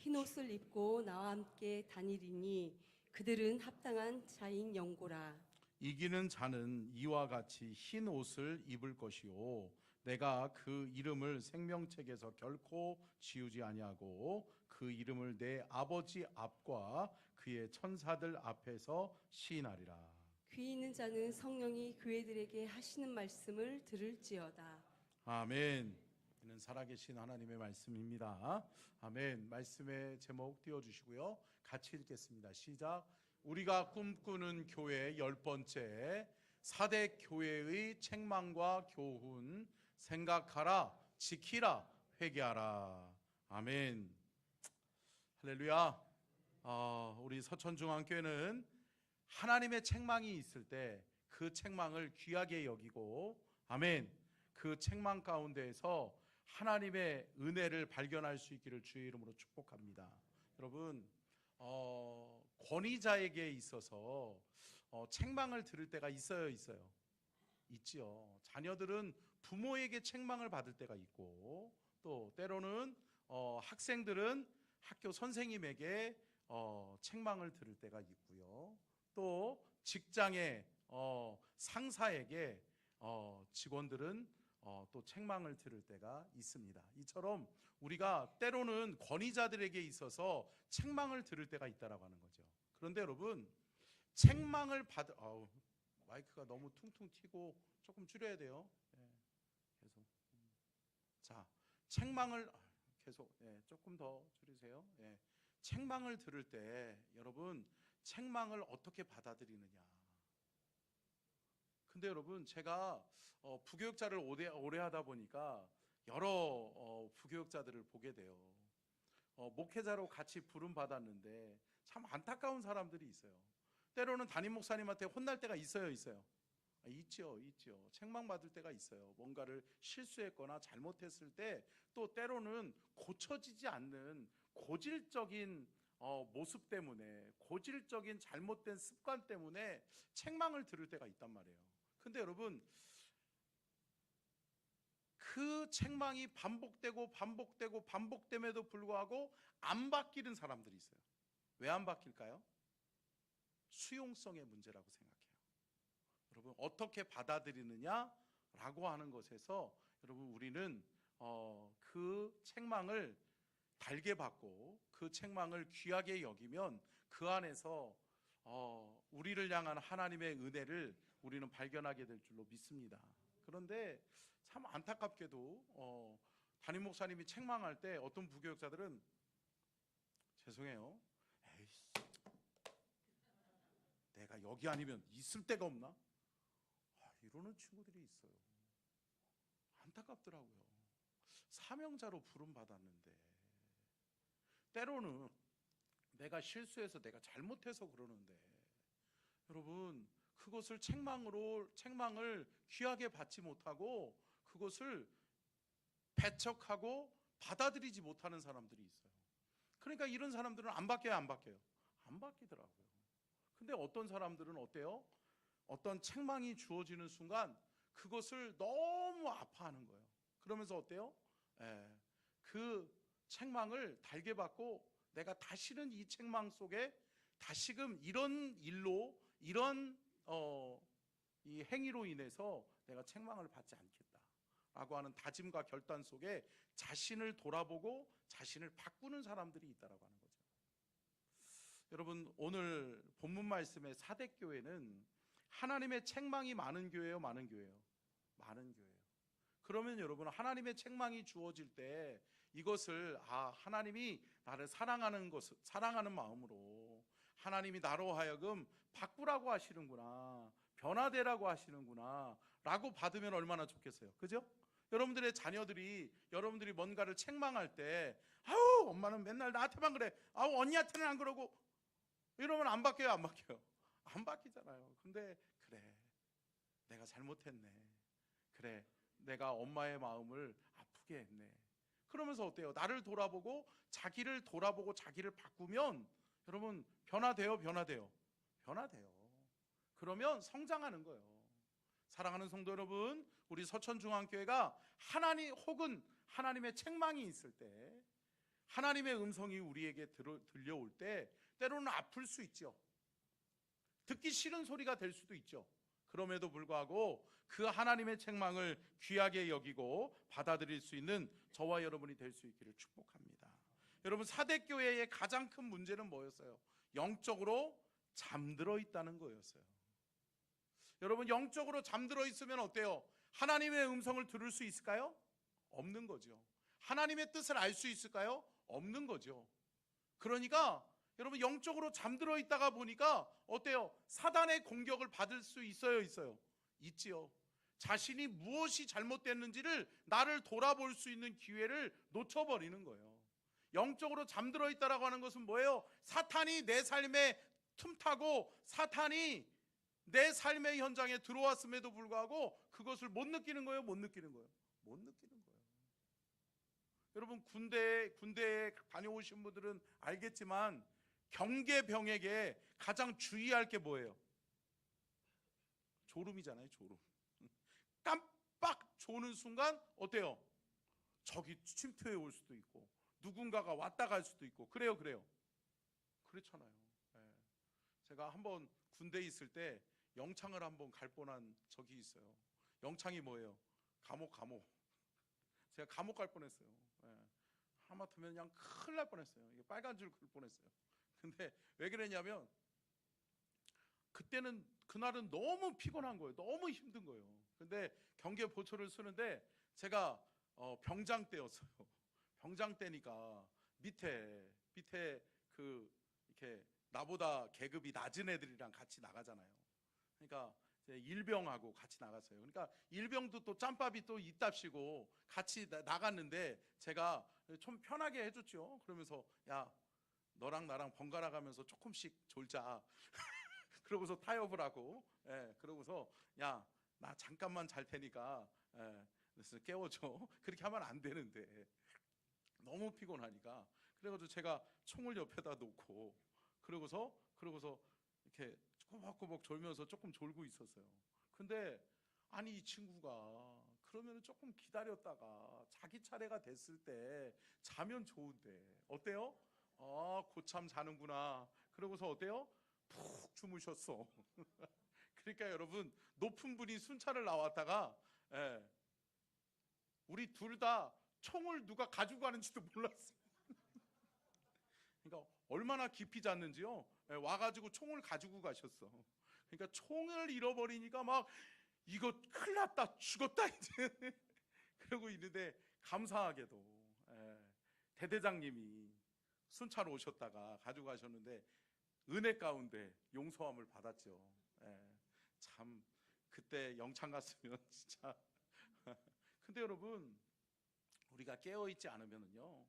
흰옷을 입고 나와 함께 다니리니 그들은 합당한 자인 영고라. 이기는 자는 이와 같이 흰 옷을 입을 것이요 내가 그 이름을 생명책에서 결코 지우지 아니하고 그 이름을 내 아버지 앞과 그의 천사들 앞에서 시인하리라. 귀 있는 자는 성령이 교회들에게 하시는 말씀을 들을지어다. 아멘. 이는 살아계신 하나님의 말씀입니다. 아멘. 말씀의 제목 띄워주시고요, 같이 읽겠습니다. 시작. 우리가 꿈꾸는 교회 10번째, 4대 교회의 책망과 교훈. 생각하라, 지키라, 회개하라. 아멘. 할렐루야. 우리 서천중앙교회는 하나님의 책망이 있을 때 그 책망을 귀하게 여기고, 아멘, 그 책망 가운데에서 하나님의 은혜를 발견할 수 있기를 주의 이름으로 축복합니다. 여러분, 권위자에게 있어서 책망을 들을 때가 있어요, 있어요? 있지요. 자녀들은 부모에게 책망을 받을 때가 있고, 또 때로는 학생들은 학교 선생님에게 책망을 들을 때가 있고요. 또 직장의 상사에게 직원들은 또 책망을 들을 때가 있습니다. 이처럼 우리가 때로는 권위자들에게 있어서 책망을 들을 때가 있다라고 하는 거죠. 그런데 여러분, 책망을 받을 마이크가 너무 퉁퉁 튀고 조금 줄여야 돼요. 계속. 자, 책망을 계속 조금 더 줄이세요. 책망을 들을 때 여러분, 책망을 어떻게 받아들이느냐. 근데 여러분, 제가 부교육자를 오래 하다 보니까 여러 부교육자들을 보게 돼요. 목회자로 같이 부름 받았는데 참 안타까운 사람들이 있어요. 때로는 담임 목사님한테 혼날 때가 있어요, 있어요? 있죠. 책망받을 때가 있어요. 뭔가를 실수했거나 잘못했을 때, 또 때로는 고쳐지지 않는 고질적인 모습 때문에, 고질적인 잘못된 습관 때문에 책망을 들을 때가 있단 말이에요. 근데 여러분, 그 책망이 반복됨에도 불구하고 안 바뀌는 사람들이 있어요. 왜 안 바뀔까요? 수용성의 문제라고 생각해요. 여러분, 어떻게 받아들이느냐라고 하는 것에서 여러분, 우리는 그 책망을 달게 받고 그 책망을 귀하게 여기면 그 안에서 우리를 향한 하나님의 은혜를 우리는 발견하게 될 줄로 믿습니다. 그런데 참 안타깝게도 담임 목사님이 책망할 때 어떤 부교육자들은 죄송해요, 에이씨, 내가 여기 아니면 있을 데가 없나? 이러는 친구들이 있어요. 안타깝더라고요. 사명자로 부름받았는데 때로는 내가 실수해서, 내가 잘못해서 그러는데, 여러분, 그것을 책망을 귀하게 받지 못하고 그것을 배척하고 받아들이지 못하는 사람들이 있어요. 그러니까 이런 사람들은 안 바뀌어요, 안 바뀌어요? 안 바뀌더라고요. 근데 어떤 사람들은 어때요? 어떤 책망이 주어지는 순간 그것을 너무 아파하는 거예요. 그러면서 어때요? 그 책망을 달게 받고, 내가 다시는 이 책망 속에 다시금 이런 일로, 이런 이 행위로 인해서 내가 책망을 받지 않겠다라고 하는 다짐과 결단 속에 자신을 돌아보고 자신을 바꾸는 사람들이 있다라고 하는 거죠. 여러분, 오늘 본문 말씀의 사대교회는 하나님의 책망이 많은 교회예요, 많은 교회예요? 많은 교회예요. 그러면 여러분, 하나님의 책망이 주어질 때 이것을 하나님이 나를 사랑하는 마음으로 하나님이 나로 하여금 바꾸라고 하시는구나, 변화되라고 하시는구나 라고 받으면 얼마나 좋겠어요. 그죠? 여러분들의 자녀들이 여러분들이 뭔가를 책망할 때, 아우 엄마는 맨날 나한테만 그래, 아우 언니한테는 안 그러고, 이러면 안 바뀌어요, 안 바뀌어요? 안 바뀌잖아요. 근데 그래, 내가 잘못했네, 그래, 내가 엄마의 마음을 아프게 했네, 그러면서 어때요? 나를 돌아보고 자기를 바꾸면 여러분, 변화돼요? 그러면 성장하는 거예요. 사랑하는 성도 여러분, 우리 서천중앙교회가 하나님의 책망이 있을 때 하나님의 음성이 우리에게 들려올 때 때로는 아플 수 있죠. 듣기 싫은 소리가 될 수도 있죠. 그럼에도 불구하고 그 하나님의 책망을 귀하게 여기고 받아들일 수 있는 저와 여러분이 될 수 있기를 축복합니다. 여러분, 사대교회의 가장 큰 문제는 뭐였어요? 영적으로 잠들어 있다는 거였어요. 여러분, 영적으로 잠들어 있으면 어때요? 하나님의 음성을 들을 수 있을까요? 없는 거죠. 하나님의 뜻을 알 수 있을까요? 없는 거죠. 그러니까 여러분, 영적으로 잠들어 있다가 보니까 어때요? 사단의 공격을 받을 수 있어요, 있어요? 있지요. 자신이 무엇이 잘못됐는지를 나를 돌아볼 수 있는 기회를 놓쳐버리는 거예요. 영적으로 잠들어 있다라고 하는 것은 뭐예요? 사탄이 내 삶에 틈타고 사탄이 내 삶의 현장에 들어왔음에도 불구하고 그것을 못 느끼는 거예요? 못 느끼는 거예요? 못 느끼는 거예요. 여러분, 군대에 다녀오신 분들은 알겠지만 경계병에게 가장 주의할 게 뭐예요? 졸음이잖아요, 졸음. 깜빡 조는 순간 어때요? 적이 침투해 올 수도 있고 누군가가 왔다 갈 수도 있고 그래요. 그렇잖아요. 예. 제가 한번 군대에 있을 때 영창을 한번 갈 뻔한 적이 있어요. 영창이 뭐예요? 감옥. 제가 감옥 갈 뻔했어요. 예. 하마터면 그냥 큰일 날 뻔했어요. 이게 빨간 줄 긁을 뻔했어요. 근데 왜 그랬냐면 그날은 너무 피곤한 거예요. 너무 힘든 거예요. 근데 경계 보초를 쓰는데 제가 병장 때였어요. 병장 때니까 밑에 그 이렇게 나보다 계급이 낮은 애들이랑 같이 나가잖아요. 그러니까 일병하고 같이 나갔어요. 그러니까 일병도 또 짬밥이 또 있답시고 같이 나갔는데 제가 좀 편하게 해줬죠. 그러면서 야, 너랑 나랑 번갈아 가면서 조금씩 졸자. 그러고서 타협을 하고, 예, 그러고서 야, 나 잠깐만 잘 테니까, 예, 그래서 깨워줘. 그렇게 하면 안 되는데 너무 피곤하니까. 그래가지고 제가 총을 옆에다 놓고 그러고서 이렇게 꼬박꼬박 졸면서 조금 졸고 있었어요. 근데 아니, 이 친구가 그러면 조금 기다렸다가 자기 차례가 됐을 때 자면 좋은데 어때요? 아, 고참 자는구나. 그러고서 어때요? 푹 주무셨어. 그러니까 여러분, 높은 분이 순찰을 나왔다가, 예, 우리 둘 다 총을 누가 가지고 가는지도 몰랐어요. 그러니까 얼마나 깊이 잤는지요. 예, 와가지고 총을 가지고 가셨어. 그러니까 총을 잃어버리니까 막 이거 큰일 났다, 죽었다 이제. 그러고 있는데 감사하게도, 예, 대대장님이 순찰 오셨다가 가지고 가셨는데 은혜 가운데 용서함을 받았죠. 예, 참 그때 영창 갔으면 진짜. 근데 여러분, 우리가 깨어있지 않으면요,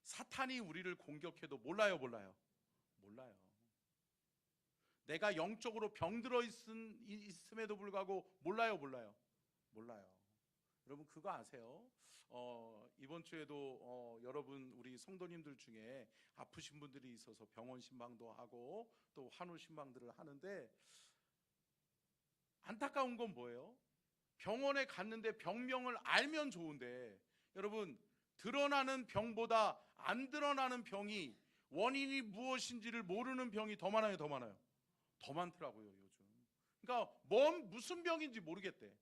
사탄이 우리를 공격해도 몰라요. 내가 영적으로 병들어 있음에도 불구하고 몰라요. 여러분, 그거 아세요? 이번 주에도 여러분 우리 성도님들 중에 아프신 분들이 있어서 병원 신방도 하고 또 환우 신방들을 하는데, 안타까운 건 뭐예요? 병원에 갔는데 병명을 알면 좋은데 여러분, 드러나는 병보다 안 드러나는 병이, 원인이 무엇인지를 모르는 병이 더 많아요? 더 많더라고요, 요즘. 그러니까 무슨 병인지 모르겠대.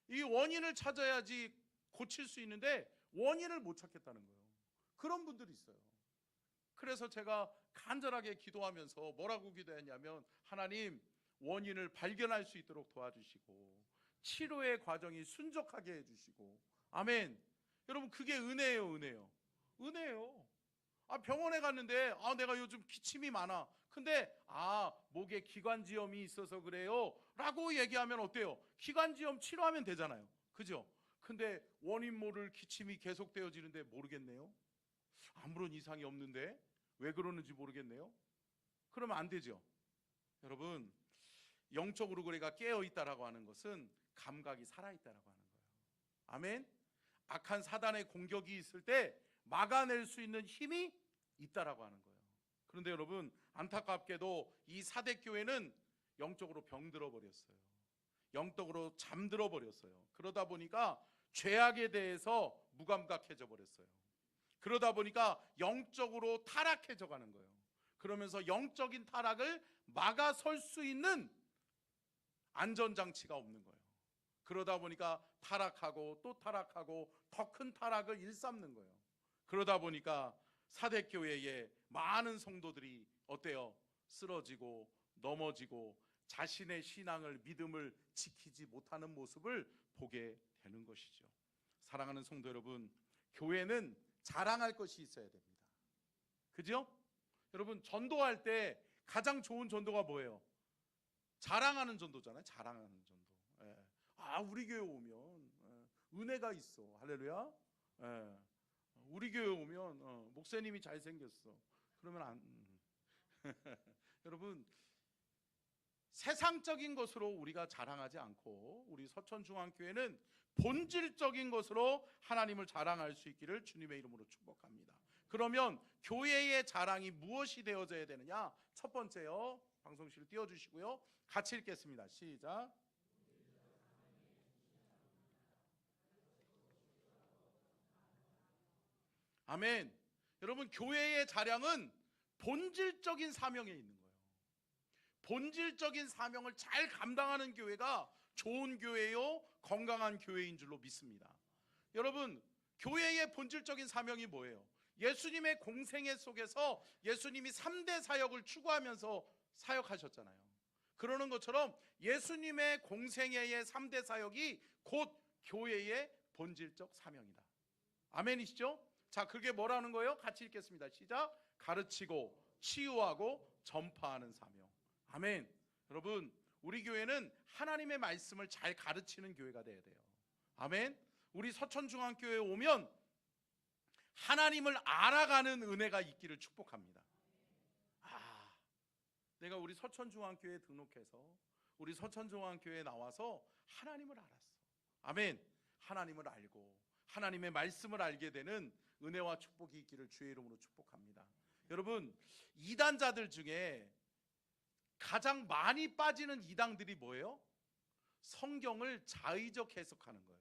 이 원인을 찾아야지 고칠 수 있는데 원인을 못 찾겠다는 거예요. 그런 분들이 있어요. 그래서 제가 간절하게 기도하면서 뭐라고 기도했냐면, 하나님, 원인을 발견할 수 있도록 도와주시고 치료의 과정이 순적하게 해주시고. 아멘. 여러분, 그게 은혜예요. 아, 병원에 갔는데 내가 요즘 기침이 많아. 근데 목에 기관지염이 있어서 그래요 라고 얘기하면 어때요? 기관지염 치료하면 되잖아요. 그죠? 근데 원인 모를 기침이 계속되어지는데 모르겠네요. 아무런 이상이 없는데 왜 그러는지 모르겠네요. 그러면 안 되죠. 여러분, 영적으로 우리가 깨어있다라고 하는 것은 감각이 살아있다라고 하는 거예요. 아멘. 악한 사단의 공격이 있을 때 막아낼 수 있는 힘이 있다라고 하는 거예요. 그런데 여러분, 안타깝게도 이 사대교회는 영적으로 병들어 버렸어요. 영적으로 잠들어 버렸어요. 그러다 보니까 죄악에 대해서 무감각해져 버렸어요. 그러다 보니까 영적으로 타락해져 가는 거예요. 그러면서 영적인 타락을 막아설 수 있는 안전장치가 없는 거예요. 그러다 보니까 타락하고 또 타락하고 더 큰 타락을 일삼는 거예요. 그러다 보니까 사대교회에 많은 성도들이 어때요? 쓰러지고 넘어지고 자신의 신앙을, 믿음을 지키지 못하는 모습을 보게 되는 것이죠. 사랑하는 성도 여러분, 교회는 자랑할 것이 있어야 됩니다. 그죠? 여러분, 전도할 때 가장 좋은 전도가 뭐예요? 자랑하는 전도잖아요. 자랑하는 전도. 예. 아, 우리 교회 오면 은혜가 있어. 할렐루야. 예. 우리 교회 오면 목사님이 잘생겼어. 그러면 여러분, 세상적인 것으로 우리가 자랑하지 않고 우리 서천중앙교회는 본질적인 것으로 하나님을 자랑할 수 있기를 주님의 이름으로 축복합니다. 그러면 교회의 자랑이 무엇이 되어져야 되느냐? 첫 번째요, 방송실 띄워주시고요, 같이 읽겠습니다. 시작. 아멘. 여러분, 교회의 자랑은 본질적인 사명에 있는 거예요. 본질적인 사명을 잘 감당하는 교회가 좋은 교회요, 건강한 교회인 줄로 믿습니다. 여러분, 교회의 본질적인 사명이 뭐예요? 예수님의 공생애 속에서 예수님이 3대 사역을 추구하면서 사역하셨잖아요. 그러는 것처럼 예수님의 공생애의 3대 사역이 곧 교회의 본질적 사명이다. 아멘이시죠? 자, 그게 뭐라는 거예요? 같이 읽겠습니다. 시작. 가르치고 치유하고 전파하는 사명. 아멘. 여러분, 우리 교회는 하나님의 말씀을 잘 가르치는 교회가 돼야 돼요. 아멘. 우리 서천중앙교회에 오면 하나님을 알아가는 은혜가 있기를 축복합니다. 내가 우리 서천중앙교회에 등록해서 우리 서천중앙교회에 나와서 하나님을 알았어. 아멘. 하나님을 알고 하나님의 말씀을 알게 되는 은혜와 축복이 있기를 주의 이름으로 축복합니다. 여러분, 이단자들 중에 가장 많이 빠지는 이단들이 뭐예요? 성경을 자의적 해석하는 거예요.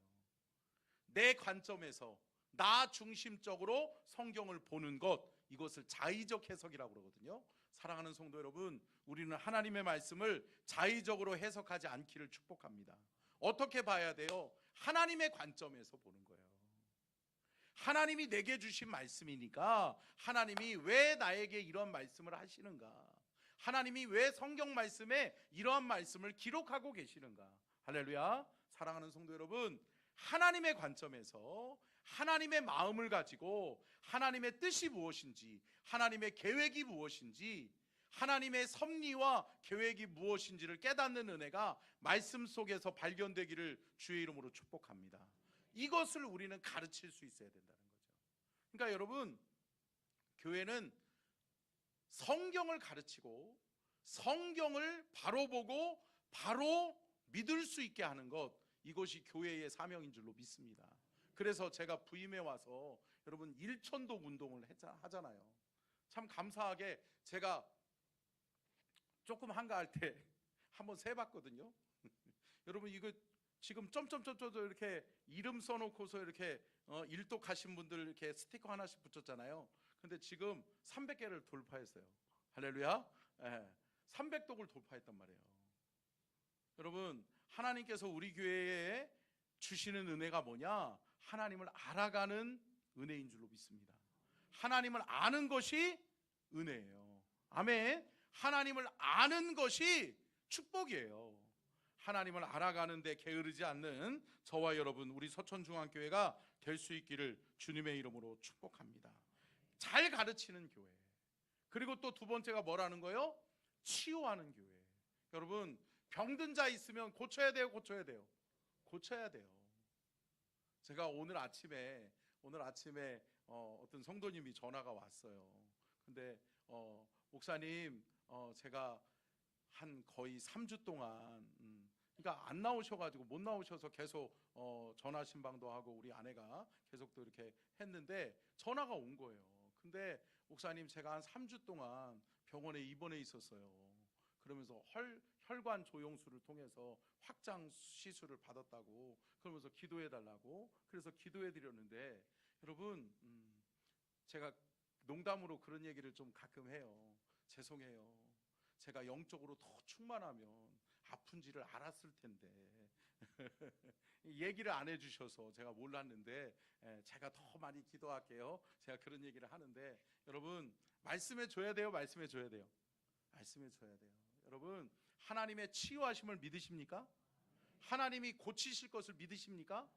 내 관점에서 나 중심적으로 성경을 보는 것, 이것을 자의적 해석이라고 그러거든요. 사랑하는 성도 여러분, 우리는 하나님의 말씀을 자의적으로 해석하지 않기를 축복합니다. 어떻게 봐야 돼요? 하나님의 관점에서 보는 거예요. 하나님이 내게 주신 말씀이니까 하나님이 왜 나에게 이런 말씀을 하시는가? 하나님이 왜 성경 말씀에 이러한 말씀을 기록하고 계시는가? 할렐루야. 사랑하는 성도 여러분, 하나님의 관점에서 하나님의 마음을 가지고 하나님의 뜻이 무엇인지, 하나님의 계획이 무엇인지, 하나님의 섭리와 계획이 무엇인지를 깨닫는 은혜가 말씀 속에서 발견되기를 주의 이름으로 축복합니다. 이것을 우리는 가르칠 수 있어야 된다는 거죠. 그러니까 여러분, 교회는 성경을 가르치고 성경을 바로 보고 바로 믿을 수 있게 하는 것, 이것이 교회의 사명인 줄로 믿습니다. 그래서 제가 부임해 와서 여러분 일천독 운동을 하잖아요. 참 감사하게 제가 조금 한가할 때 한번 세봤거든요. 여러분, 이거 지금 점점점점 이렇게 이름 써놓고서 이렇게 일독하신 분들 이렇게 스티커 하나씩 붙였잖아요. 근데 지금 300개를 돌파했어요. 할렐루야. 300독을 돌파했단 말이에요. 여러분, 하나님께서 우리 교회에 주시는 은혜가 뭐냐? 하나님을 알아가는 은혜인 줄로 믿습니다. 하나님을 아는 것이 은혜예요. 아멘. 하나님을 아는 것이 축복이에요. 하나님을 알아가는데 게으르지 않는 저와 여러분, 우리 서천중앙교회가 될 수 있기를 주님의 이름으로 축복합니다. 잘 가르치는 교회. 그리고 또 두 번째가 뭐라는 거예요? 치유하는 교회. 여러분, 병든 자 있으면 고쳐야 돼요, 고쳐야 돼요? 고쳐야 돼요. 제가 오늘 아침에 어떤 성도님이 전화가 왔어요. 근데 목사님, 제가 한 거의 3주 동안 그러니까 안 나오셔가지고 못 나오셔서 계속 전화 신방도 하고 우리 아내가 계속 또 이렇게 했는데 전화가 온 거예요. 근데 목사님, 제가 한 3주 동안 병원에 입원해 있었어요. 그러면서 혈관 조영술을 통해서 확장 시술을 받았다고, 그러면서 기도해 달라고, 그래서 기도해 드렸는데 여러분, 제가 농담으로 그런 얘기를 좀 가끔 해요. 죄송해요. 제가 영적으로 더 충만하면 아픈지를 알았을 텐데 얘기를 안 해주셔서 제가 몰랐는데, 제가 더 많이 기도할게요. 제가 그런 얘기를 하는데, 여러분 말씀해 줘야 돼요. 말씀해 줘야 돼요. 말씀해 줘야 돼요. 여러분, 하나님의 치유하심을 믿으십니까? 하나님이 고치실 것을 믿으십니까?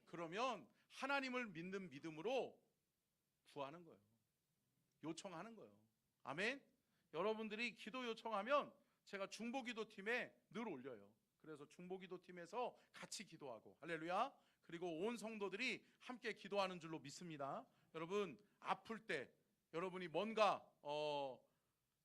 그러면 하나님을 믿는 믿음으로 구하는 거예요. 요청하는 거예요. 아멘. 여러분들이 기도 요청하면 제가 중보기도팀에 늘 올려요. 그래서 중보기도팀에서 같이 기도하고, 할렐루야. 그리고 온 성도들이 함께 기도하는 줄로 믿습니다. 여러분, 아플 때, 여러분이 뭔가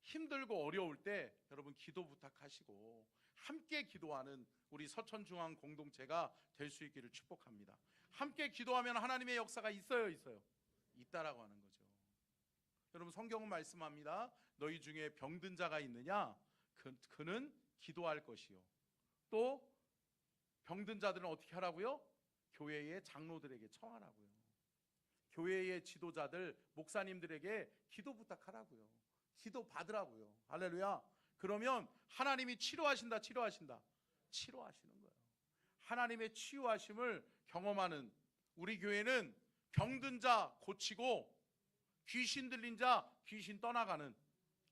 힘들고 어려울 때 여러분 기도 부탁하시고 함께 기도하는 우리 서천중앙 공동체가 될 수 있기를 축복합니다. 함께 기도하면 하나님의 역사가 있어요, 있어요? 있다라고 하는 거죠. 여러분, 성경은 말씀합니다. 너희 중에 병든 자가 있느냐? 그는 기도할 것이요. 또 병든 자들은 어떻게 하라고요? 교회의 장로들에게 청하라고요. 교회의 지도자들, 목사님들에게 기도 부탁하라고요. 기도 받으라고요. 할렐루야. 그러면 하나님이 치료하신다, 치료하신다. 치료하시는 거예요. 하나님의 치유하심을 경험하는 우리 교회는 병든 자 고치고 귀신 들린 자 귀신 떠나가는,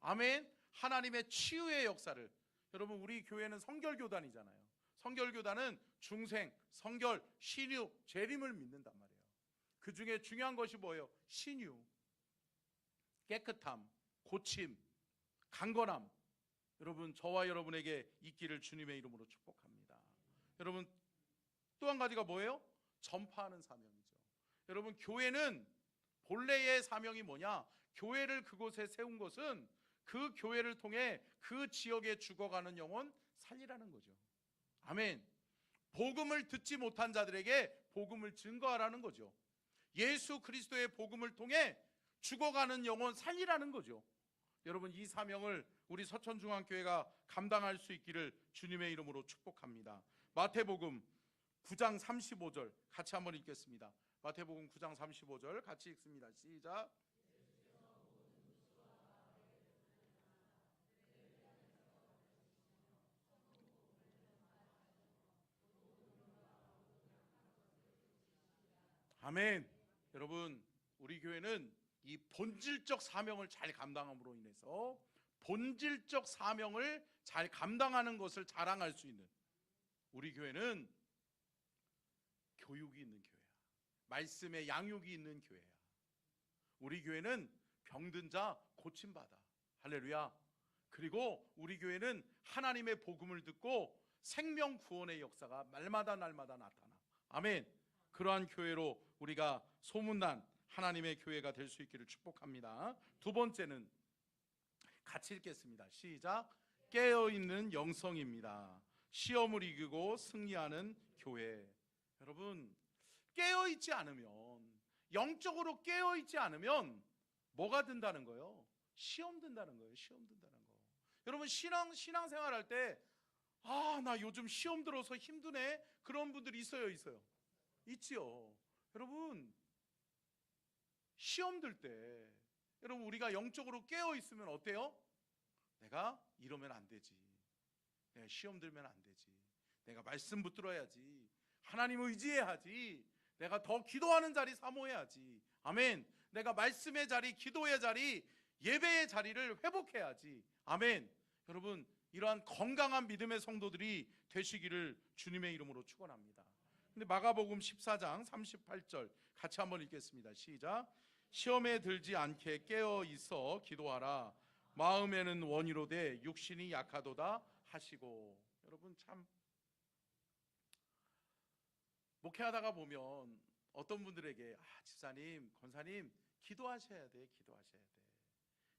아멘, 하나님의 치유의 역사를. 여러분, 우리 교회는 성결교단이잖아요. 성결교단은 중생, 성결, 신유, 재림을 믿는단 말이에요. 그 중에 중요한 것이 뭐예요? 신유, 깨끗함, 고침, 강건함. 여러분, 저와 여러분에게 있기를 주님의 이름으로 축복합니다. 여러분, 또 한 가지가 뭐예요? 전파하는 사명이죠. 여러분, 교회는 본래의 사명이 뭐냐? 교회를 그곳에 세운 것은 그 교회를 통해 그 지역에 죽어가는 영혼 살리라는 거죠. 아멘. 복음을 듣지 못한 자들에게 복음을 증거하라는 거죠. 예수 그리스도의 복음을 통해 죽어가는 영혼 살리라는 거죠. 여러분, 이 사명을 우리 서천중앙교회가 감당할 수 있기를 주님의 이름으로 축복합니다. 마태복음 9장 35절 같이 한번 읽겠습니다. 마태복음 9장 35절 같이 읽습니다. 시작. 아멘. 여러분, 우리 교회는 이 본질적 사명을 잘 감당함으로 인해서 본질적 사명을 잘 감당하는 것을 자랑할 수 있는 우리 교회는 교육이 있는 교회야. 말씀의 양육이 있는 교회야. 우리 교회는 병든 자 고침받아. 할렐루야. 그리고 우리 교회는 하나님의 복음을 듣고 생명 구원의 역사가 날마다 나타나. 아멘. 그러한 교회로 우리가 소문난 하나님의 교회가 될 수 있기를 축복합니다. 두 번째는 같이 읽겠습니다. 시작. 깨어있는 영성입니다. 시험을 이기고 승리하는 교회. 여러분, 깨어있지 않으면, 영적으로 깨어있지 않으면 뭐가 든다는 거예요? 시험 든다는 거예요. 시험 든다는 거. 여러분, 신앙생활 할 때 나 요즘 시험 들어서 힘드네, 그런 분들이 있어요? 있지요. 여러분, 시험 들 때 여러분, 우리가 영적으로 깨어있으면 어때요? 내가 이러면 안 되지, 내가 시험 들면 안 되지, 내가 말씀 붙들어야지, 하나님 의지해야지, 내가 더 기도하는 자리 사모해야지, 아멘, 내가 말씀의 자리, 기도의 자리, 예배의 자리를 회복해야지, 아멘. 여러분, 이러한 건강한 믿음의 성도들이 되시기를 주님의 이름으로 축원합니다. 근데 마가복음 14장 38절 같이 한번 읽겠습니다. 시작. 시험에 들지 않게 깨어 있어 기도하라. 마음에는 원이로되 육신이 약하도다 하시고. 여러분, 참 목회하다가 보면 어떤 분들에게 집사님, 권사님 기도하셔야 돼,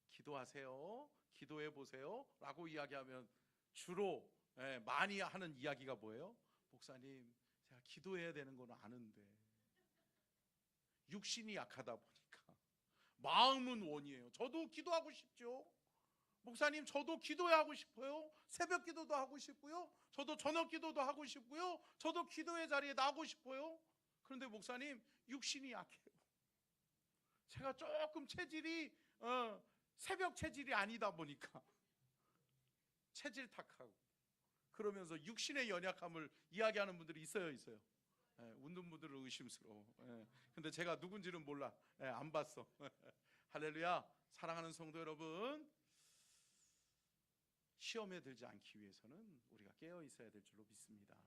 기도하세요, 기도해 보세요 라고 이야기하면 주로 많이 하는 이야기가 뭐예요? 목사님, 제가 기도해야 되는 건 아는데 육신이 약하다 보니까 마음은 원이에요. 저도 기도하고 싶죠. 목사님, 저도 기도하고 싶어요. 새벽 기도도 하고 싶고요. 저도 저녁 기도도 하고 싶고요. 저도 기도의 자리에 나가고 싶어요. 그런데 목사님, 육신이 약해요. 제가 조금 체질이 새벽 체질이 아니다 보니까 체질 탓하고 그러면서 육신의 연약함을 이야기하는 분들이 있어요. 웃는 분들은 의심스러워. 근데 제가 누군지는 몰라. 안 봤어. 할렐루야. 사랑하는 성도 여러분, 시험에 들지 않기 위해서는 우리가 깨어 있어야 될 줄로 믿습니다.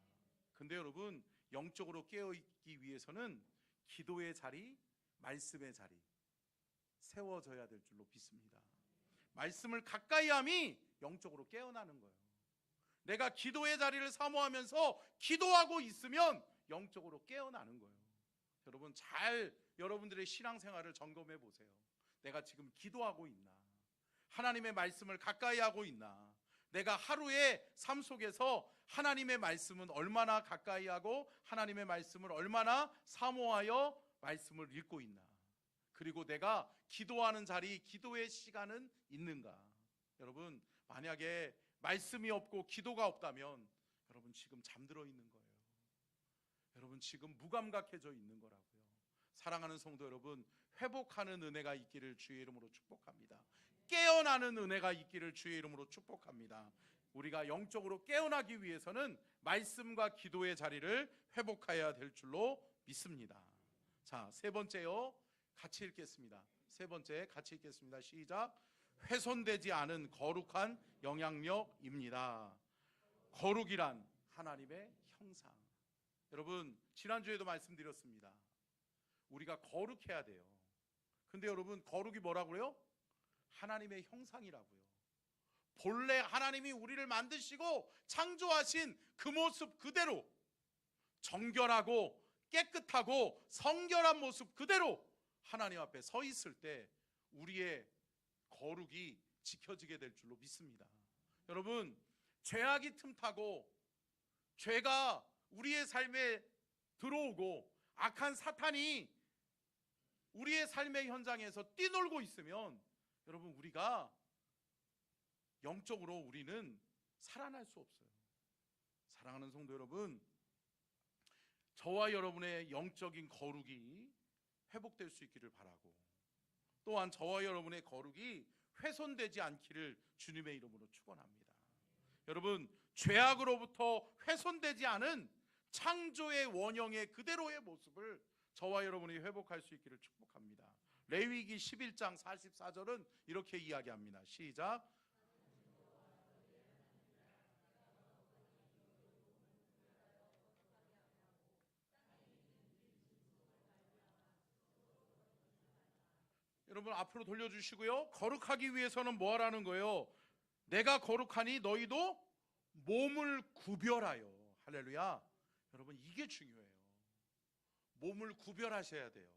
근데 여러분, 영적으로 깨어 있기 위해서는 기도의 자리, 말씀의 자리 세워져야 될 줄로 믿습니다. 말씀을 가까이 함이 영적으로 깨어나는 거예요. 내가 기도의 자리를 사모하면서 기도하고 있으면 영적으로 깨어나는 거예요. 여러분, 잘 여러분들의 신앙생활을 점검해 보세요. 내가 지금 기도하고 있나? 하나님의 말씀을 가까이 하고 있나? 내가 하루의 삶 속에서 하나님의 말씀은 얼마나 가까이 하고 하나님의 말씀을 얼마나 사모하여 말씀을 읽고 있나? 그리고 내가 기도하는 자리, 기도의 시간은 있는가? 여러분, 만약에 말씀이 없고 기도가 없다면 여러분 지금 잠들어 있는 거예요. 여러분 지금 무감각해져 있는 거라고요. 사랑하는 성도 여러분, 회복하는 은혜가 있기를 주의 이름으로 축복합니다. 깨어나는 은혜가 있기를 주의 이름으로 축복합니다. 우리가 영적으로 깨어나기 위해서는 말씀과 기도의 자리를 회복해야 될 줄로 믿습니다. 자, 세 번째요. 같이 읽겠습니다. 세 번째 같이 읽겠습니다. 시작. 훼손되지 않은 거룩한 영향력입니다. 거룩이란 하나님의 형상. 여러분, 지난주에도 말씀드렸습니다. 우리가 거룩해야 돼요. 근데 여러분, 거룩이 뭐라고 그래요? 하나님의 형상이라고요. 본래 하나님이 우리를 만드시고 창조하신 그 모습 그대로, 정결하고 깨끗하고 성결한 모습 그대로 하나님 앞에 서 있을 때 우리의 거룩이 지켜지게 될 줄로 믿습니다. 여러분, 죄악이 틈타고 죄가 우리의 삶에 들어오고 악한 사탄이 우리의 삶의 현장에서 뛰놀고 있으면 여러분, 우리가 영적으로 우리는 살아날 수 없어요. 사랑하는 성도 여러분, 저와 여러분의 영적인 거룩이 회복될 수 있기를 바라고, 또한 저와 여러분의 거룩이 훼손되지 않기를 주님의 이름으로 축원합니다. 여러분, 죄악으로부터 훼손되지 않은 창조의 원형의 그대로의 모습을 저와 여러분이 회복할 수 있기를 축복합니다. 레위기 11장 44절은 이렇게 이야기합니다. 시작. 여러분 앞으로 돌려주시고요. 거룩하기 위해서는 뭐 하라는 거예요? 내가 거룩하니 너희도 몸을 구별하여. 할렐루야. 여러분, 이게 중요해요. 몸을 구별하셔야 돼요.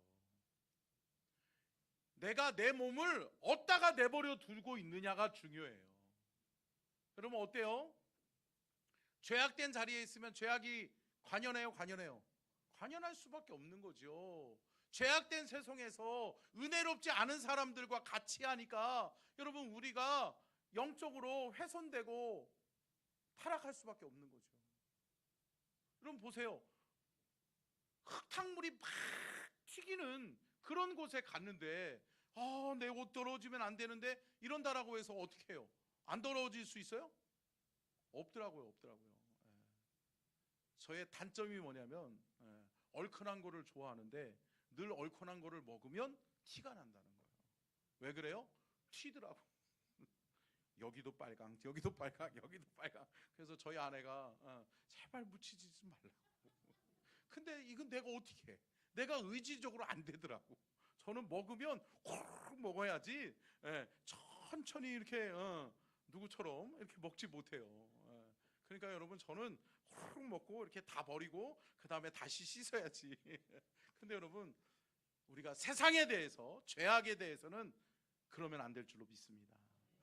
내가 내 몸을 어디다가 내버려 두고 있느냐가 중요해요. 여러분 어때요? 죄악된 자리에 있으면 죄악이 관연해요, 관연해요? 관연할 수밖에 없는 거죠. 죄악된 세상에서 은혜롭지 않은 사람들과 같이 하니까 여러분, 우리가 영적으로 훼손되고 타락할 수밖에 없는 거죠. 여러분 보세요. 흙탕물이 막 튀기는 그런 곳에 갔는데 내 옷 더러워지면 안 되는데 이런다라고 해서 어떻게 해요? 안 더러워질 수 있어요? 없더라고요. 저의 단점이 뭐냐면 얼큰한 거를 좋아하는데 늘 얼큰한 거를 먹으면 티가 난다는 거예요. 왜 그래요? 튀더라고. 여기도 빨강, 여기도 빨강, 여기도 빨강. 그래서 저희 아내가 제발 묻히지 좀 말라고. 근데 이건 내가 어떻게 해? 내가 의지적으로 안 되더라고. 저는 먹으면 호로록 먹어야지 천천히 이렇게 누구처럼 이렇게 먹지 못해요. 그러니까 여러분, 저는 호로록 먹고 이렇게 다 버리고 그 다음에 다시 씻어야지. 근데 여러분, 우리가 세상에 대해서, 죄악에 대해서는 그러면 안 될 줄로 믿습니다.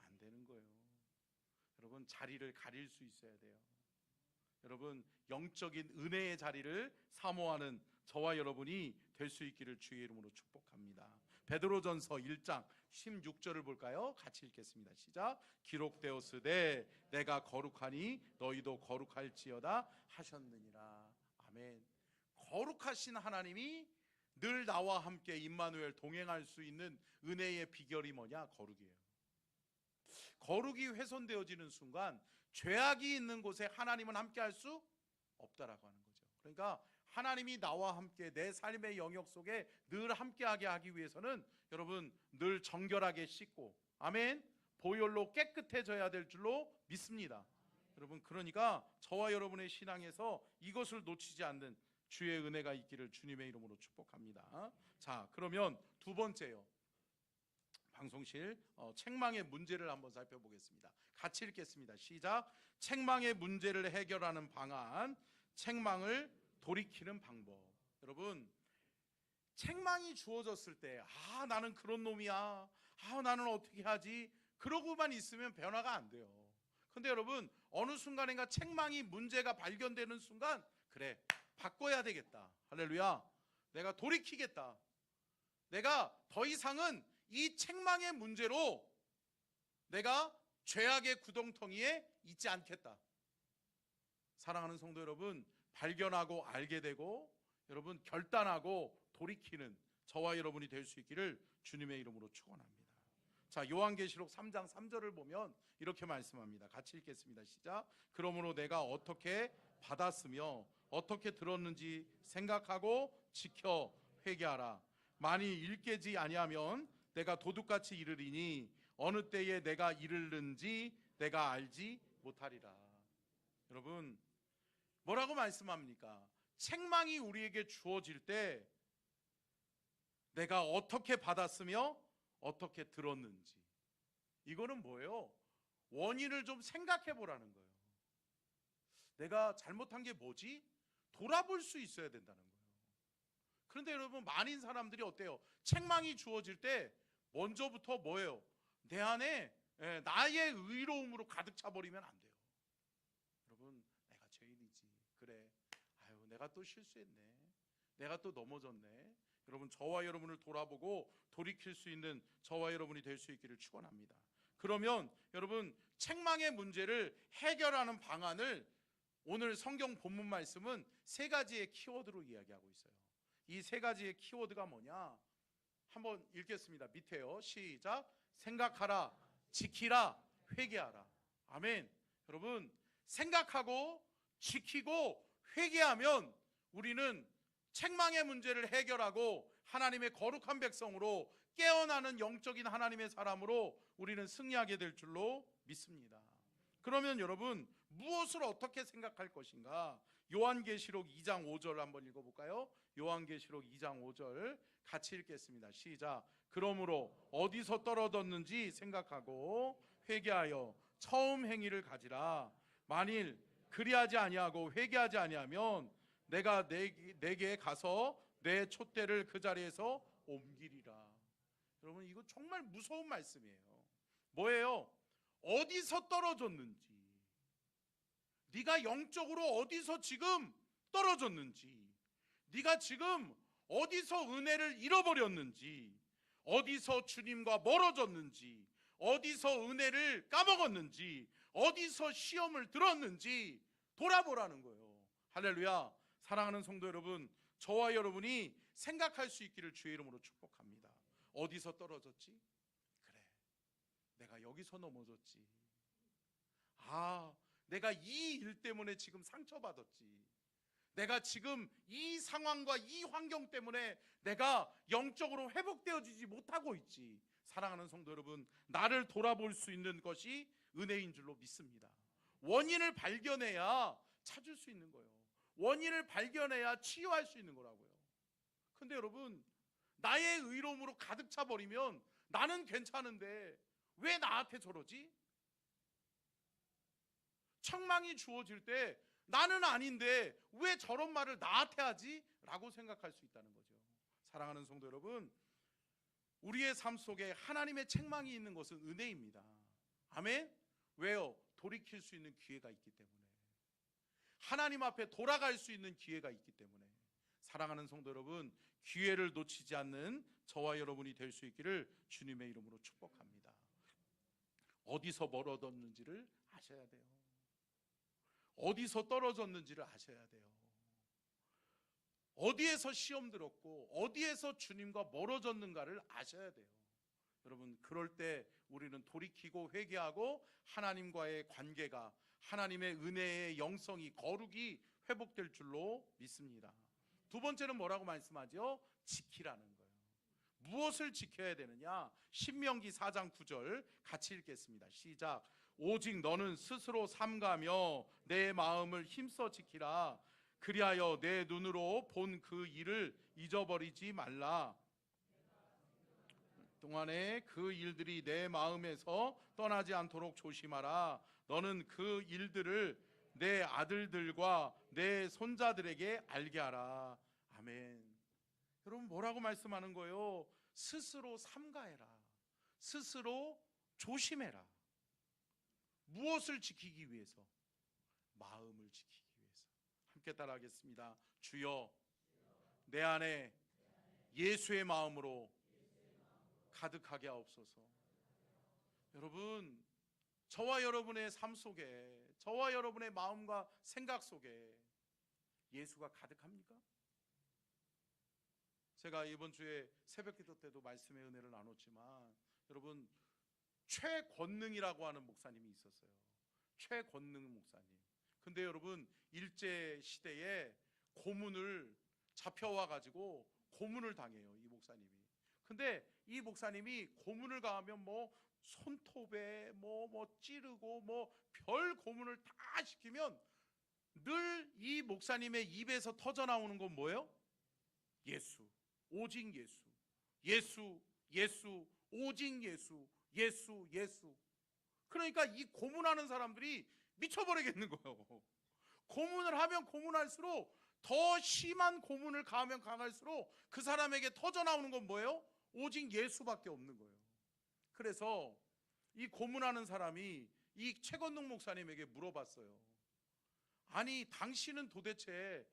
안 되는 거예요. 여러분, 자리를 가릴 수 있어야 돼요. 여러분, 영적인 은혜의 자리를 사모하는 저와 여러분이 될 수 있기를 주의 이름으로 축복합니다. 베드로전서 1장 16절을 볼까요? 같이 읽겠습니다. 시작. 기록되었으되 내가 거룩하니 너희도 거룩할지어다 하셨느니라. 아멘. 거룩하신 하나님이 늘 나와 함께 임마누엘 동행할 수 있는 은혜의 비결이 뭐냐? 거룩이에요. 거룩이 훼손되어지는 순간 죄악이 있는 곳에 하나님은 함께 할 수 없다라고 하는 거죠. 그러니까 하나님이 나와 함께 내 삶의 영역 속에 늘 함께하게 하기 위해서는 여러분 늘 정결하게 씻고, 아멘, 보혈로 깨끗해져야 될 줄로 믿습니다. 여러분, 그러니까 저와 여러분의 신앙에서 이것을 놓치지 않는 주의 은혜가 있기를 주님의 이름으로 축복합니다. 자, 그러면 두 번째요, 방송실 책망의 문제를 한번 살펴보겠습니다. 같이 읽겠습니다. 시작. 책망의 문제를 해결하는 방안, 책망을 돌이키는 방법. 여러분, 책망이 주어졌을 때 나는 그런 놈이야, 나는 어떻게 하지, 그러고만 있으면 변화가 안 돼요. 근데 여러분, 어느 순간인가 책망이 문제가 발견되는 순간, 그래, 바꿔야 되겠다, 할렐루야, 내가 돌이키겠다, 내가 더 이상은 이 책망의 문제로 내가 죄악의 구덩텅이에 있지 않겠다. 사랑하는 성도 여러분, 발견하고 알게 되고 여러분 결단하고 돌이키는 저와 여러분이 될 수 있기를 주님의 이름으로 축원합니다. 자, 요한계시록 3장 3절을 보면 이렇게 말씀합니다. 같이 읽겠습니다. 시작. 그러므로 내가 어떻게 받았으며 어떻게 들었는지 생각하고 지켜 회개하라. 만일 일깨지 아니하면 내가 도둑같이 이르리니 어느 때에 내가 이르는지 내가 알지 못하리라. 여러분, 뭐라고 말씀합니까? 책망이 우리에게 주어질 때 내가 어떻게 받았으며 어떻게 들었는지, 이거는 뭐예요? 원인을 좀 생각해 보라는 거예요. 내가 잘못한 게 뭐지? 돌아볼 수 있어야 된다는 거예요. 그런데 여러분, 많은 사람들이 어때요? 책망이 주어질 때 먼저부터 뭐예요? 내 안에 나의 의로움으로 가득 차버리면 안 돼요. 여러분, 내가 죄인이지, 그래, 아유 내가 또 실수했네, 내가 또 넘어졌네. 여러분, 저와 여러분을 돌아보고 돌이킬 수 있는 저와 여러분이 될 수 있기를 축원합니다. 그러면 여러분, 책망의 문제를 해결하는 방안을 오늘 성경 본문 말씀은 세 가지의 키워드로 이야기하고 있어요. 이 세 가지의 키워드가 뭐냐? 한번 읽겠습니다. 밑에요. 시작. 생각하라, 지키라, 회개하라. 아멘. 여러분, 생각하고 지키고 회개하면 우리는 책망의 문제를 해결하고 하나님의 거룩한 백성으로 깨어나는 영적인 하나님의 사람으로 우리는 승리하게 될 줄로 믿습니다. 그러면 여러분, 무엇을 어떻게 생각할 것인가? 요한계시록 2장 5절 한번 읽어볼까요? 요한계시록 2장 5절 같이 읽겠습니다. 시작. 그러므로 어디서 떨어졌는지 생각하고 회개하여 처음 행위를 가지라. 만일 그리하지 아니하고 회개하지 아니하면 내가 내게 가서 내 촛대를 그 자리에서 옮기리라. 여러분, 이거 정말 무서운 말씀이에요. 뭐예요? 어디서 떨어졌는지, 네가 영적으로 어디서 지금 떨어졌는지, 네가 지금 어디서 은혜를 잃어버렸는지, 어디서 주님과 멀어졌는지, 어디서 은혜를 까먹었는지, 어디서 시험을 들었는지 돌아보라는 거예요. 할렐루야. 사랑하는 성도 여러분, 저와 여러분이 생각할 수 있기를 주의 이름으로 축복합니다. 어디서 떨어졌지? 그래, 내가 여기서 넘어졌지. 내가 이 일 때문에 지금 상처받았지. 내가 지금 이 상황과 이 환경 때문에 내가 영적으로 회복되어지지 못하고 있지. 사랑하는 성도 여러분, 나를 돌아볼 수 있는 것이 은혜인 줄로 믿습니다. 원인을 발견해야 찾을 수 있는 거예요. 원인을 발견해야 치유할 수 있는 거라고요. 근데 여러분, 나의 의로움으로 가득 차버리면 나는 괜찮은데 왜 나한테 저러지? 책망이 주어질 때 나는 아닌데 왜 저런 말을 나한테 하지? 라고 생각할 수 있다는 거죠. 사랑하는 성도 여러분, 우리의 삶 속에 하나님의 책망이 있는 것은 은혜입니다. 아멘? 왜요? 돌이킬 수 있는 기회가 있기 때문에, 하나님 앞에 돌아갈 수 있는 기회가 있기 때문에. 사랑하는 성도 여러분, 기회를 놓치지 않는 저와 여러분이 될 수 있기를 주님의 이름으로 축복합니다. 어디서 멀어졌는지를 아셔야 돼요. 어디서 떨어졌는지를 아셔야 돼요. 어디에서 시험 들었고 어디에서 주님과 멀어졌는가를 아셔야 돼요. 여러분, 그럴 때 우리는 돌이키고 회개하고 하나님과의 관계가, 하나님의 은혜의 영성이, 거룩이 회복될 줄로 믿습니다. 두 번째는 뭐라고 말씀하죠? 지키라는 거예요. 무엇을 지켜야 되느냐? 신명기 4장 9절 같이 읽겠습니다. 시작. 오직 너는 스스로 삼가며 내 마음을 힘써 지키라. 그리하여 내 눈으로 본 그 일을 잊어버리지 말라. 동안에 그 일들이 내 마음에서 떠나지 않도록 조심하라. 너는 그 일들을 내 아들들과 내 손자들에게 알게 하라. 아멘. 여러분, 뭐라고 말씀하는 거예요? 스스로 삼가해라. 스스로 조심해라. 무엇을 지키기 위해서? 마음을 지키기 위해서. 함께 따라하겠습니다. 주여, 내 안에 예수의 마음으로 가득하게 하옵소서. 여러분, 저와 여러분의 삶 속에, 저와 여러분의 마음과 생각 속에 예수가 가득합니까? 제가 이번 주에 새벽기도 때도 말씀의 은혜를 나눴지만, 여러분, 최권능이라고 하는 목사님이 있었어요. 최권능 목사님. 근데 여러분, 일제 시대에 고문을 잡혀와 가지고 고문을 당해요, 이 목사님이. 근데 이 목사님이 고문을 가하면 뭐 손톱에 뭐 찌르고 뭐 별 고문을 다 시키면 늘 이 목사님의 입에서 터져 나오는 건 뭐예요? 예수, 오직 예수, 예수, 예수, 오직 예수, 예수, 예수. 그러니까 이 고문하는 사람들이 미쳐버리겠는 거예요. 고문을 하면 고문할수록, 더 심한 고문을 가하면 강할수록 그 사람에게 터져 나오는 건 뭐예요? 오직 예수밖에 없는 거예요. 그래서 이 고문하는 사람이 이 최건능 목사님에게 물어봤어요. 아니, 당신은 도대체,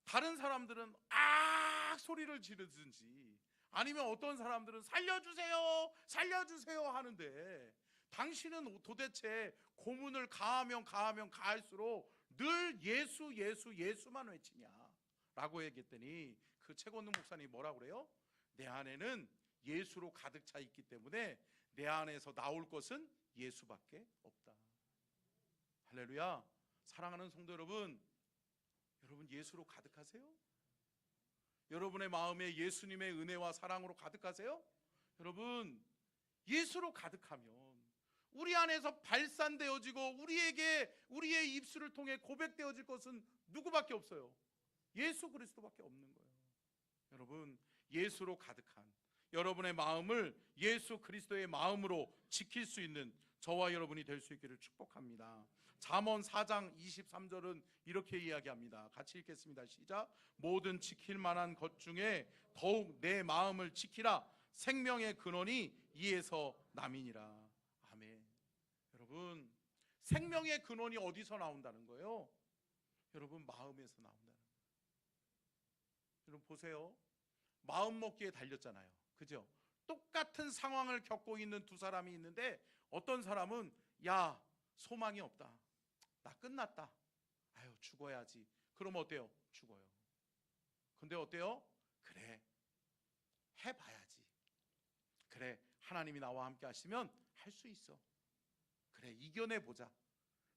다른 사람들은 악 소리를 지르든지 아니면 어떤 사람들은 살려주세요, 살려주세요 하는데, 당신은 도대체 고문을 가하면 가할수록 늘 예수, 예수, 예수만 외치냐? 라고 얘기했더니 그 최건능 목사님이 뭐라고 그래요? 내 안에는 예수로 가득 차 있기 때문에 내 안에서 나올 것은 예수밖에 없다. 할렐루야. 사랑하는 성도 여러분, 여러분 예수로 가득하세요? 여러분의 마음에 예수님의 은혜와 사랑으로 가득하세요? 여러분, 예수로 가득하면 우리 안에서 발산되어지고 우리의 입술을 통해 고백되어질 것은 누구밖에 없어요? 예수 그리스도밖에 없는 거예요. 여러분, 예수로 가득한 여러분의 마음을 예수 그리스도의 마음으로 지킬 수 있는 저와 여러분이 될 수 있기를 축복합니다. 잠언 4장 23절은 이렇게 이야기합니다. 같이 읽겠습니다. 시작. 모든 지킬 만한 것 중에 더욱 내 마음을 지키라. 생명의 근원이 이에서 남이니라. 아멘. 여러분, 생명의 근원이 어디서 나온다는 거예요? 여러분, 마음에서 나온다는 거예요. 여러분 보세요. 마음 먹기에 달렸잖아요. 그죠? 똑같은 상황을 겪고 있는 두 사람이 있는데, 어떤 사람은 야, 소망이 없다, 나 끝났다, 아유 죽어야지. 그럼 어때요? 죽어요. 근데 어때요? 그래, 해봐야지. 그래, 하나님이 나와 함께 하시면 할 수 있어. 그래, 이겨내보자.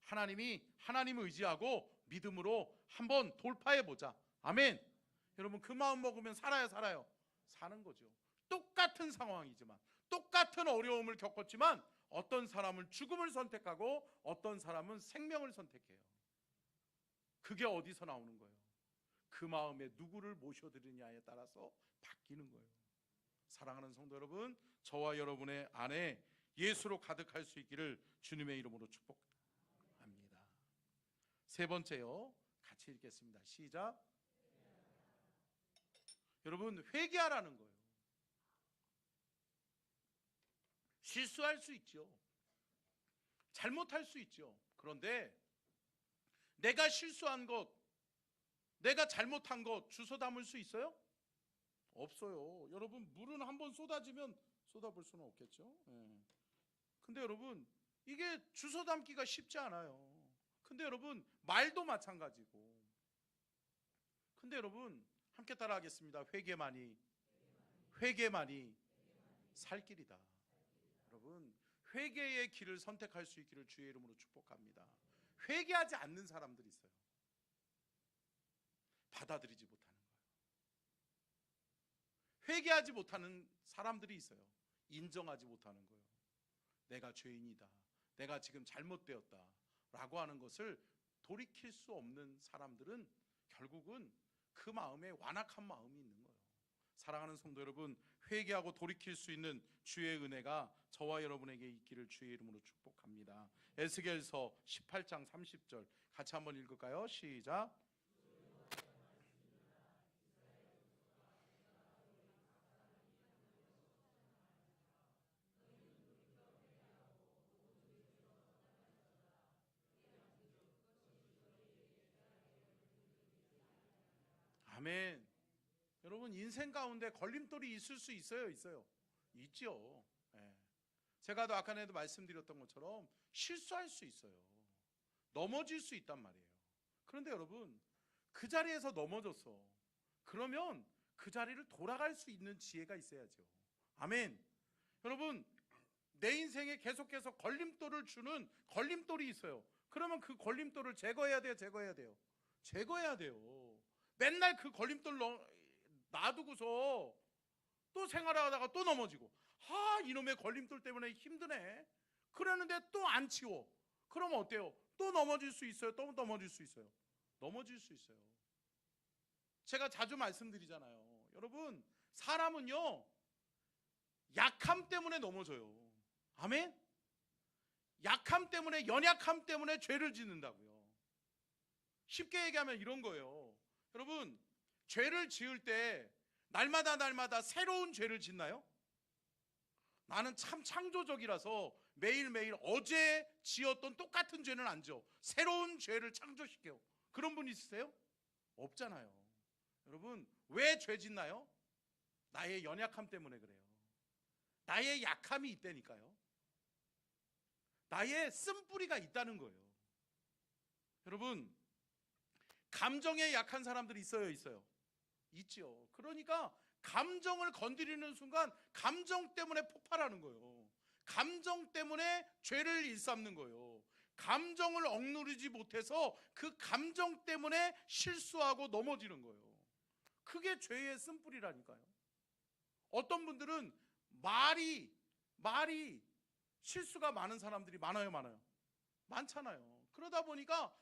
하나님을 의지하고 믿음으로 한번 돌파해보자. 아멘. 여러분, 그 마음 먹으면 살아요. 사는 거죠. 똑같은 상황이지만, 똑같은 어려움을 겪었지만, 어떤 사람은 죽음을 선택하고 어떤 사람은 생명을 선택해요. 그게 어디서 나오는 거예요? 그 마음에 누구를 모셔드리냐에 따라서 바뀌는 거예요. 사랑하는 성도 여러분, 저와 여러분의 안에 예수로 가득할 수 있기를 주님의 이름으로 축복합니다. 세 번째요, 같이 읽겠습니다. 시작. 여러분, 회개하라는 거예요. 실수할 수 있죠. 잘못할 수 있죠. 그런데 내가 실수한 것, 내가 잘못한 것 주워 담을 수 있어요? 없어요. 여러분, 물은 한번 쏟아지면 쏟아볼 수는 없겠죠. 근데 여러분, 이게 주워 담기가 쉽지 않아요. 근데 여러분, 말도 마찬가지고. 근데 여러분, 함께 따라하겠습니다. 회개만이 살 길이다. 여러분, 회개의 길을 선택할 수 있기를 주의 이름으로 축복합니다. 회개하지 않는 사람들이 있어요. 받아들이지 못하는 거예요. 회개하지 못하는 사람들이 있어요. 인정하지 못하는 거예요. 내가 죄인이다, 내가 지금 잘못되었다 라고 하는 것을 돌이킬 수 없는 사람들은 결국은 그 마음에 완악한 마음이 있는 거예요. 사랑하는 성도 여러분, 회개하고 돌이킬 수 있는 주의 은혜가 저와 여러분에게 있기를 주의 이름으로 축복합니다. 에스겔서 18장 30절 같이 한번 읽을까요? 시작. 아멘. 여러분, 인생 가운데 걸림돌이 있을 수 있어요? 있죠. 예. 제가 아까도 말씀드렸던 것처럼 실수할 수 있어요. 넘어질 수 있단 말이에요. 그런데 여러분, 그 자리에서 넘어졌어. 그러면 그 자리를 돌아갈 수 있는 지혜가 있어야죠. 아멘. 여러분, 내 인생에 계속해서 걸림돌을 주는 걸림돌이 있어요. 그러면 그 걸림돌을 제거해야 돼요? 제거해야 돼요. 맨날 그 걸림돌 놔두고서 또 생활하다가 또 넘어지고, 이놈의 걸림돌 때문에 힘드네. 그러는데 또 안 치워. 그러면 어때요? 또 넘어질 수 있어요? 또 넘어질 수 있어요? 넘어질 수 있어요. 제가 자주 말씀드리잖아요. 여러분, 사람은요, 약함 때문에 넘어져요. 아멘? 약함 때문에, 연약함 때문에 죄를 짓는다고요. 쉽게 얘기하면 이런 거예요. 여러분, 죄를 지을 때 날마다 새로운 죄를 짓나요? 나는 참 창조적이라서 매일매일 어제 지었던 똑같은 죄는 안 지어. 새로운 죄를 창조시켜요. 그런 분 있으세요? 없잖아요. 여러분, 왜 죄 짓나요? 나의 연약함 때문에 그래요. 나의 약함이 있다니까요. 나의 쓴뿌리가 있다는 거예요. 여러분, 감정에 약한 사람들이 있어요? 있죠. 그러니까 감정을 건드리는 순간 감정 때문에 폭발하는 거예요. 감정 때문에 죄를 일삼는 거예요. 감정을 억누르지 못해서 그 감정 때문에 실수하고 넘어지는 거예요. 그게 죄의 쓴뿌리라니까요. 어떤 분들은 말이 실수가 많은 사람들이 많아요? 많잖아요. 그러다 보니까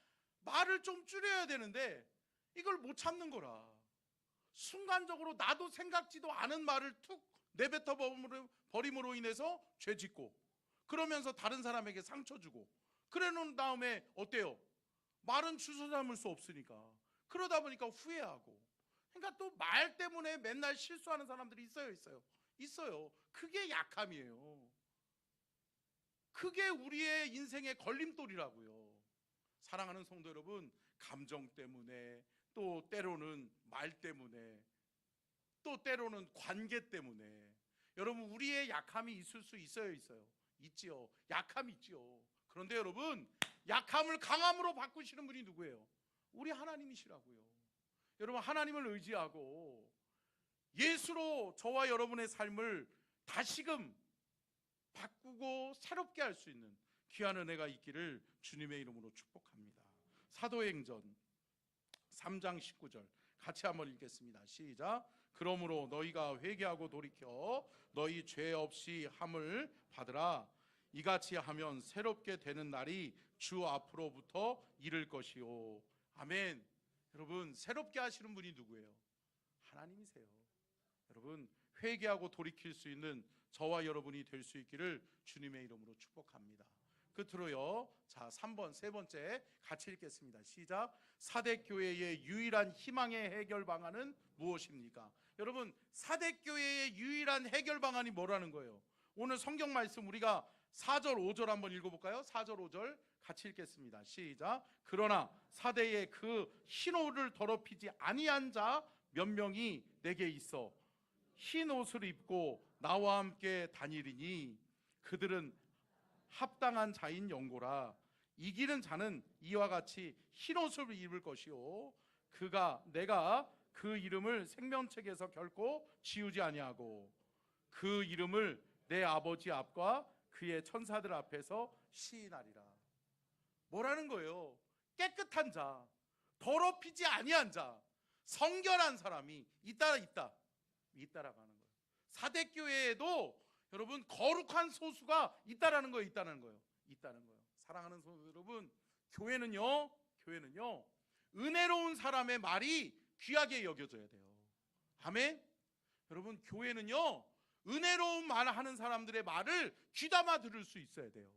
말을 좀 줄여야 되는데 이걸 못 참는 거라. 순간적으로 나도 생각지도 않은 말을 툭 내뱉어 버림으로 인해서 죄 짓고, 그러면서 다른 사람에게 상처 주고, 그래 놓은 다음에 어때요? 말은 주워 담을 수 없으니까. 그러다 보니까 후회하고. 그러니까 또 말 때문에 맨날 실수하는 사람들이 있어요. 그게 약함이에요. 그게 우리의 인생의 걸림돌이라고요. 사랑하는 성도 여러분, 감정 때문에, 또 때로는 말 때문에, 또 때로는 관계 때문에, 여러분, 우리의 약함이 있을 수 있어요? 있지요. 약함이 있지요. 그런데 여러분, 약함을 강함으로 바꾸시는 분이 누구예요? 우리 하나님이시라고요. 여러분, 하나님을 의지하고 예수로 저와 여러분의 삶을 다시금 바꾸고 새롭게 할 수 있는 귀한 은혜가 있기를 주님의 이름으로 축복합니다. 사도행전 3장 19절 같이 한번 읽겠습니다. 시작. 그러므로 너희가 회개하고 돌이켜 너희 죄 없이 함을 받으라. 이같이 하면 새롭게 되는 날이 주 앞으로부터 이를 것이요. 아멘. 여러분, 새롭게 하시는 분이 누구예요? 하나님이세요. 여러분, 회개하고 돌이킬 수 있는 저와 여러분이 될 수 있기를 주님의 이름으로 축복합니다. 끝으로요, 자, 3번 세 번째 같이 읽겠습니다. 시작. 사대교회의 유일한 희망의 해결 방안은 무엇입니까? 여러분, 사대교회의 유일한 해결 방안이 뭐라는 거예요? 오늘 성경 말씀 우리가 4절 5절 한번 읽어볼까요? 4절 5절 같이 읽겠습니다. 시작. 그러나 사대에 그 흰옷을 더럽히지 아니한 자 몇 명이 내게 있어 흰 옷을 입고 나와 함께 다니리니 그들은 합당한 자인 연고라. 이기는 자는 이와 같이 흰 옷을 입을 것이요 내가 그 이름을 생명책에서 결코 지우지 아니하고 그 이름을 내 아버지 앞과 그의 천사들 앞에서 시인하리라. 뭐라는 거예요? 깨끗한 자, 더럽히지 아니한 자, 성결한 사람이 있다라고 하는 거예요. 사대교회에도 여러분 거룩한 소수가 있다는 거예요. 있다는 거예요. 사랑하는 성도 여러분, 교회는요 은혜로운 사람의 말이 귀하게 여겨져야 돼요. 아멘. 여러분, 교회는요 은혜로운 말 하는 사람들의 말을 귀담아 들을 수 있어야 돼요.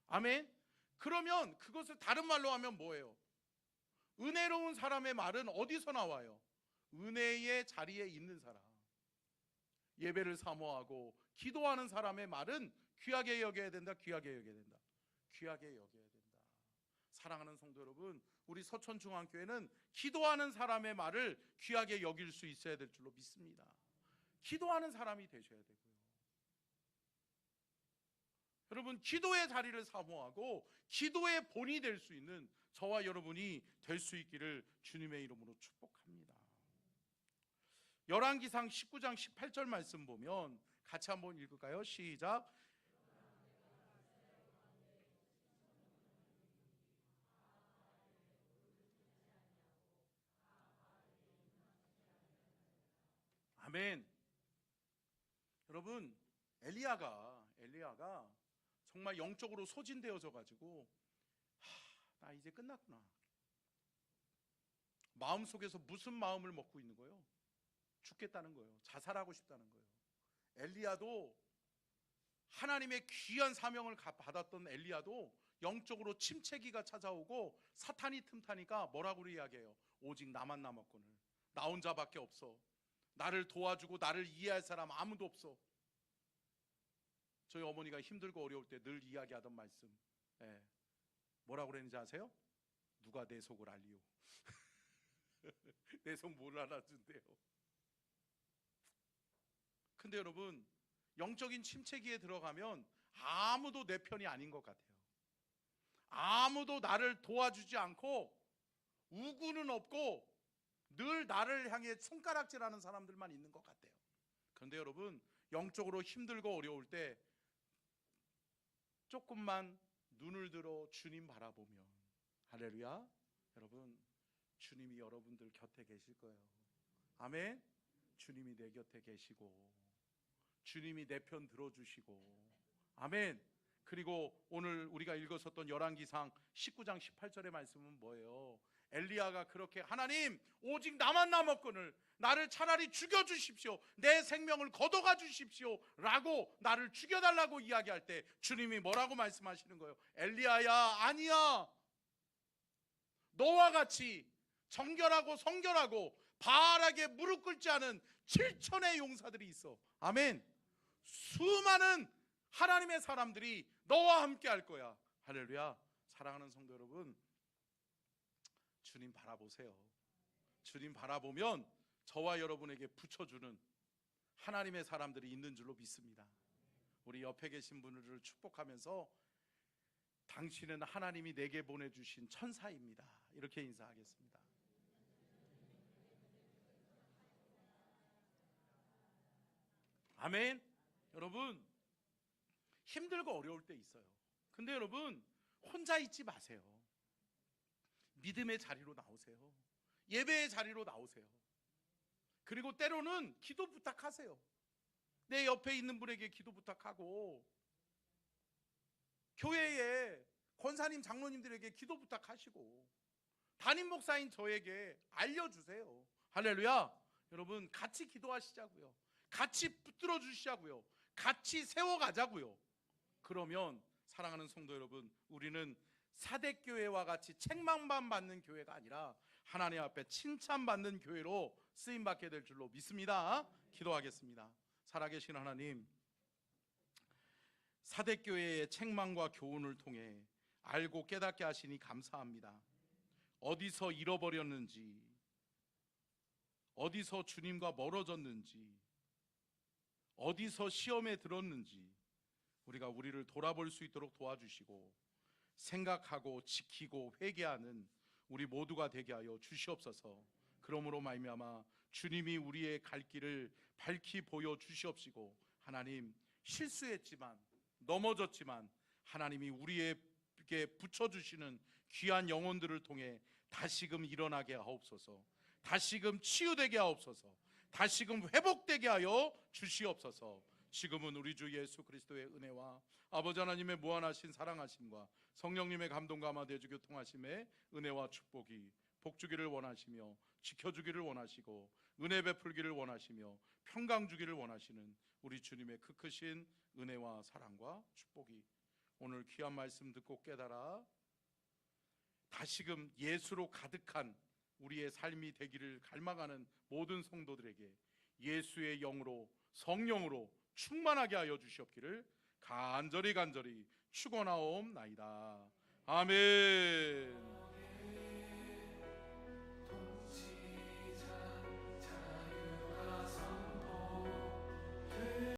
아멘. 그러면 그것을 다른 말로 하면 뭐예요? 은혜로운 사람의 말은 어디서 나와요? 은혜의 자리에 있는 사람, 예배를 사모하고 기도하는 사람의 말은 귀하게 여겨야 된다. 사랑하는 성도 여러분, 우리 서천중앙교회는 기도하는 사람의 말을 귀하게 여길 수 있어야 될 줄로 믿습니다. 기도하는 사람이 되셔야 되고요. 여러분, 기도의 자리를 사모하고 기도의 본이 될 수 있는 저와 여러분이 될 수 있기를 주님의 이름으로 축복합니다. 열왕기상 19장 18절 말씀 보면 같이 한번 읽을까요? 시작. 아멘. 여러분, 엘리야가 정말 영적으로 소진되어져 가지고 나 이제 끝났구나. 마음속에서 무슨 마음을 먹고 있는 거예요? 죽겠다는 거예요. 자살하고 싶다는 거예요. 엘리야도 하나님의 귀한 사명을 받았던 엘리야도 영적으로 침체기가 찾아오고 사탄이 틈타니까 뭐라고 이야기해요? 오직 나만 남았거늘. 나 혼자밖에 없어. 나를 도와주고 나를 이해할 사람 아무도 없어. 저희 어머니가 힘들고 어려울 때 늘 이야기하던 말씀, 뭐라고 그랬는지 아세요? 누가 내 속을 알리오? 내 속 뭘 알아준대요. 근데 여러분, 영적인 침체기에 들어가면 아무도 내 편이 아닌 것 같아요. 아무도 나를 도와주지 않고 우구는 없고 늘 나를 향해 손가락질하는 사람들만 있는 것 같아요. 그런데 여러분, 영적으로 힘들고 어려울 때 조금만 눈을 들어 주님 바라보면, 할렐루야, 여러분, 주님이 여러분들 곁에 계실 거예요. 아멘. 주님이 내 곁에 계시고 주님이 내 편 들어주시고, 아멘. 그리고 오늘 우리가 읽었었던 열왕기상 19장 18절의 말씀은 뭐예요? 엘리야가 그렇게 하나님 오직 나만 남았거늘 나를 차라리 죽여주십시오, 내 생명을 걷어가 주십시오 라고 나를 죽여달라고 이야기할 때 주님이 뭐라고 말씀하시는 거예요? 엘리야야, 아니야. 너와 같이 정결하고 성결하고 바알에게 무릎 꿇지 않은 7천의 용사들이 있어. 아멘. 수많은 하나님의 사람들이 너와 함께 할 거야. 할렐루야. 사랑하는 성도 여러분, 주님 바라보세요. 주님 바라보면 저와 여러분에게 붙여주는 하나님의 사람들이 있는 줄로 믿습니다. 우리 옆에 계신 분들을 축복하면서 당신은 하나님이 내게 보내주신 천사입니다, 이렇게 인사하겠습니다. 아멘. 여러분, 힘들고 어려울 때 있어요. 근데 여러분, 혼자 있지 마세요. 믿음의 자리로 나오세요. 예배의 자리로 나오세요. 그리고 때로는 기도 부탁하세요. 내 옆에 있는 분에게 기도 부탁하고, 교회에 권사님, 장로님들에게 기도 부탁하시고, 담임 목사인 저에게 알려주세요. 할렐루야. 여러분, 같이 기도하시자고요. 같이 붙들어 주시자고요. 같이 세워가자고요. 그러면 사랑하는 성도 여러분, 우리는 사대교회와 같이 책망만 받는 교회가 아니라 하나님 앞에 칭찬받는 교회로 쓰임받게 될 줄로 믿습니다. 기도하겠습니다. 살아계신 하나님, 사대교회의 책망과 교훈을 통해 알고 깨닫게 하시니 감사합니다. 어디서 잃어버렸는지, 어디서 주님과 멀어졌는지, 어디서 시험에 들었는지 우리를 돌아볼 수 있도록 도와주시고, 생각하고 지키고 회개하는 우리 모두가 되게 하여 주시옵소서. 그러므로 말미암아 주님이 우리의 갈 길을 밝히 보여주시옵시고, 하나님, 실수했지만, 넘어졌지만 하나님이 우리에게 붙여주시는 귀한 영혼들을 통해 다시금 일어나게 하옵소서, 다시금 치유되게 하옵소서, 다시금 회복되게 하여 주시옵소서. 지금은 우리 주 예수 그리스도의 은혜와 아버지 하나님의 무한하신 사랑하심과 성령님의 감동과 마대주 교통하심의 은혜와 축복이 복주기를 원하시며 지켜주기를 원하시고 은혜 베풀기를 원하시며 평강 주기를 원하시는 우리 주님의 그 크신 은혜와 사랑과 축복이 오늘 귀한 말씀 듣고 깨달아 다시금 예수로 가득한 우리의 삶이 되기를 갈망하는 모든 성도들에게 예수의 영으로, 성령으로 충만하게 하여 주시옵기를 간절히 축원하옵나이다. 아멘.